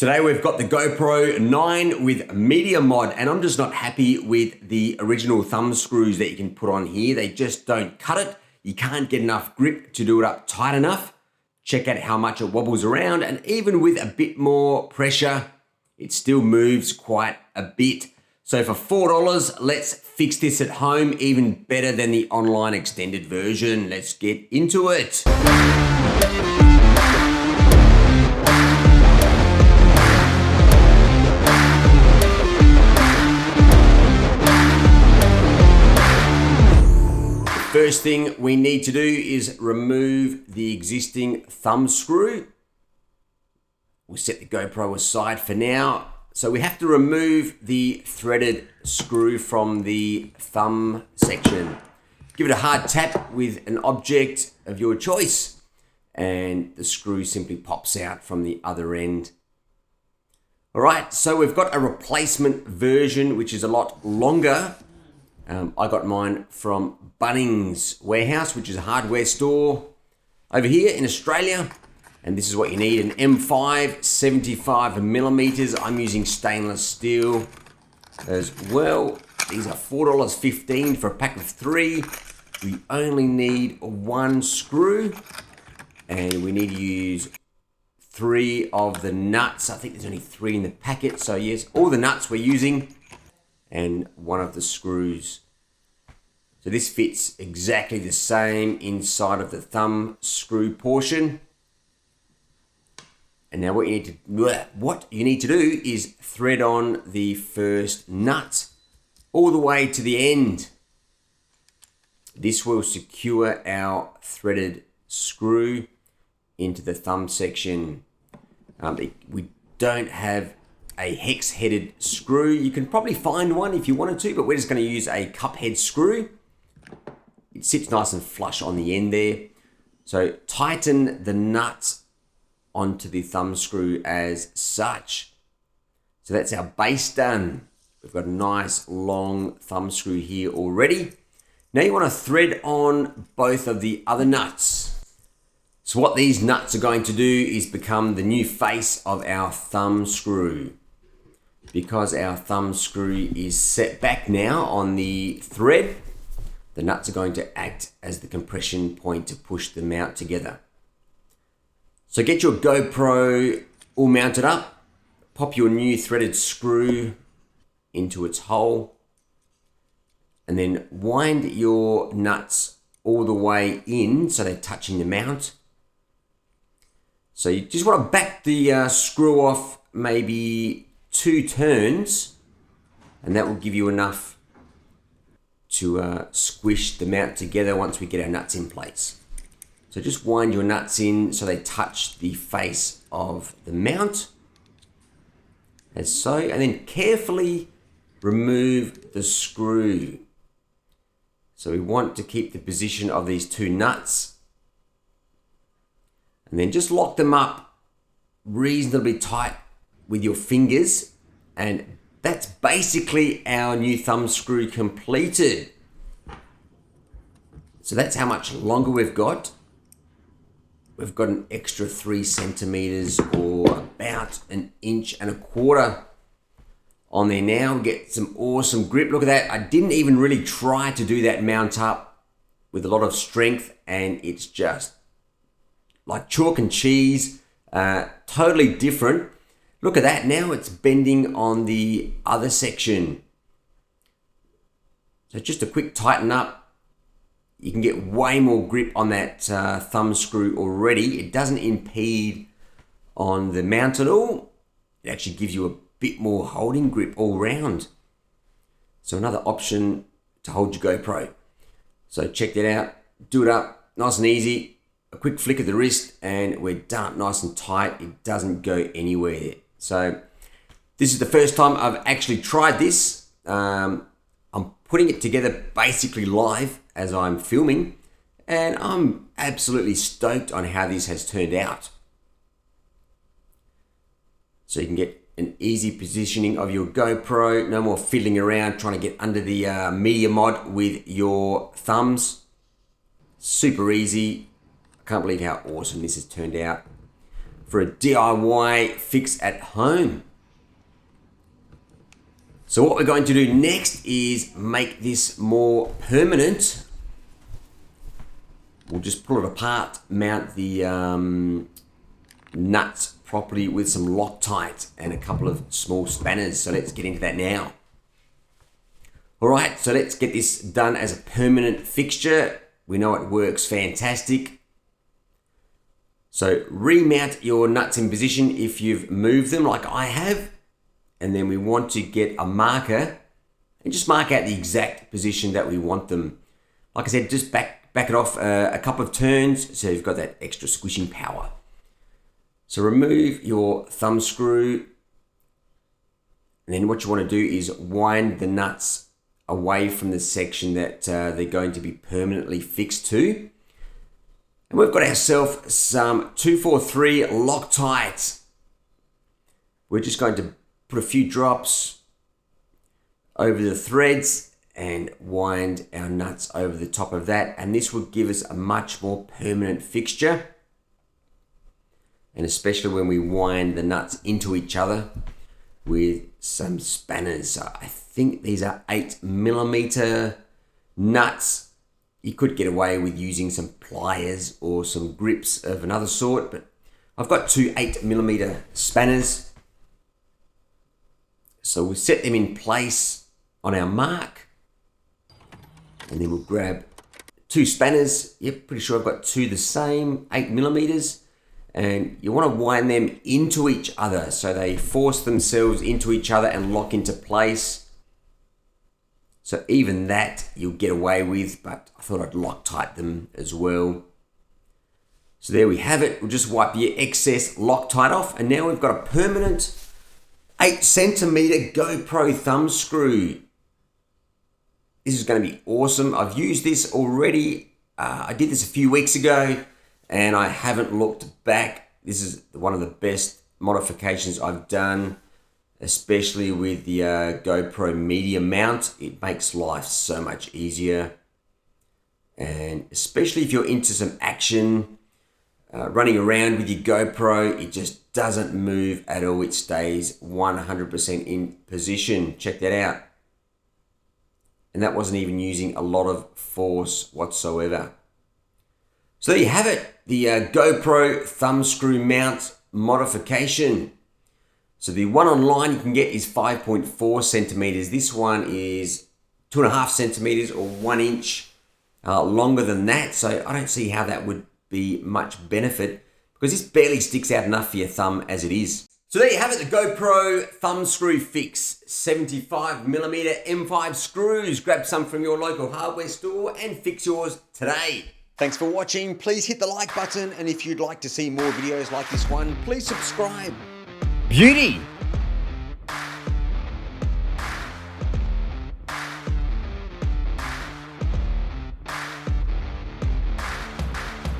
Today we've got the GoPro 9 with Media Mod, and I'm just not happy with the original thumb screws that you can put on here. They just don't cut it. You can't get enough grip to do it up tight enough. Check out how much it wobbles around, and even with a bit more pressure, it still moves quite a bit. So for $4, let's fix this at home, even better than the online extended version. Let's get into it. First thing we need to do is remove the existing thumb screw. We'll set the GoPro aside for now. So we have to remove the threaded screw from the thumb section. Give it a hard tap with an object of your choice, and the screw simply pops out from the other end. All right, so we've got a replacement version, which is a lot longer. I got mine from Bunnings Warehouse, which is a hardware store over here in Australia. And this is what you need: an M5, 75 millimeters. I'm using stainless steel as well. These are $4.15 for a pack of 3. We only need one screw, and we need to use 3 of the nuts. I think there's only 3 in the packet. So yes, all the nuts we're using, and one of the screws. So this fits exactly the same inside of the thumb screw portion. And now what you need to do is thread on the first nut all the way to the end. This will secure our threaded screw into the thumb section. We don't have a hex-headed screw. You can probably find one if you wanted to, but we're just going to use a cup head screw. It sits nice and flush on the end there. So tighten the nut onto the thumb screw as such. So that's our base done. We've got a nice long thumb screw here already. Now you want to thread on both of the other nuts. So what these nuts are going to do is become the new face of our thumb screw. Because our thumb screw is set back now on the thread, the nuts are going to act as the compression point to push them out together. So get your GoPro all mounted up, pop your new threaded screw into its hole, and then wind your nuts all the way in so they're touching the mount. So you just want to back the screw off maybe 2 turns, and that will give you enough to squish the mount together once we get our nuts in place. So just wind your nuts in so they touch the face of the mount, as so, and then carefully remove the screw. So we want to keep the position of these 2 nuts, and then just lock them up reasonably tight with your fingers, and that's basically our new thumb screw completed. So that's how much longer we've got. We've got an extra 3 centimeters, or about 1.25 inches on there now. Get some awesome grip. Look at that. I didn't even really try to do that mount up with a lot of strength, and it's just like chalk and cheese. Totally different. Look at that, now it's bending on the other section. So just a quick tighten up. You can get way more grip on that thumb screw already. It doesn't impede on the mount at all. It actually gives you a bit more holding grip all round. So another option to hold your GoPro. So check that out. Do it up, nice and easy. A quick flick of the wrist and we're done, nice and tight. It doesn't go anywhere. So this is the first time I've actually tried this. I'm putting it together basically live as I'm filming, and I'm absolutely stoked on how this has turned out. So you can get an easy positioning of your GoPro, no more fiddling around trying to get under the Media Mod with your thumbs. Super easy. I can't believe how awesome this has turned out. for a DIY fix at home. So what we're going to do next is make this more permanent. We'll just pull it apart, mount the nuts properly with some Loctite and a couple of small spanners. So let's get into that now. All right, so let's get this done as a permanent fixture. We know it works fantastic. So remount your nuts in position if you've moved them like I have. And then we want to get a marker and just mark out the exact position that we want them. Like I said, just back it off a couple of turns so you've got that extra squishing power. So remove your thumb screw. And then what you want to do is wind the nuts away from the section that they're going to be permanently fixed to. And we've got ourselves some 243 Loctite. We're just going to put a few drops over the threads and wind our nuts over the top of that. And this will give us a much more permanent fixture. And especially when we wind the nuts into each other with some spanners. So I think these are 8mm nuts. You could get away with using some pliers or some grips of another sort, but I've got two 8mm spanners. So we'll set them in place on our mark. And then we'll grab two spanners. Yep, pretty sure I've got two the same, 8mm. And you want to wind them into each other so they force themselves into each other and lock into place. So even that you'll get away with, but I thought I'd Loctite them as well. So there we have it. We'll just wipe the excess Loctite off, and now we've got a permanent 8cm GoPro thumb screw. This is going to be awesome. I've used this already. I did this a few weeks ago, and I haven't looked back. This is one of the best modifications I've done, especially with the GoPro media mount. It makes life so much easier. And especially if you're into some action, running around with your GoPro, it just doesn't move at all. It stays 100% in position. Check that out. And that wasn't even using a lot of force whatsoever. So there you have it, the GoPro thumb screw mount modification. So the one online you can get is 5.4 centimeters. This one is 2.5 centimeters or 1 inch longer than that. So I don't see how that would be much benefit because this barely sticks out enough for your thumb as it is. So there you have it, the GoPro thumb screw fix. 75mm M5 screws. Grab some from your local hardware store and fix yours today. Thanks for watching. Please hit the like button, and if you'd like to see more videos like this one, please subscribe. Beauty!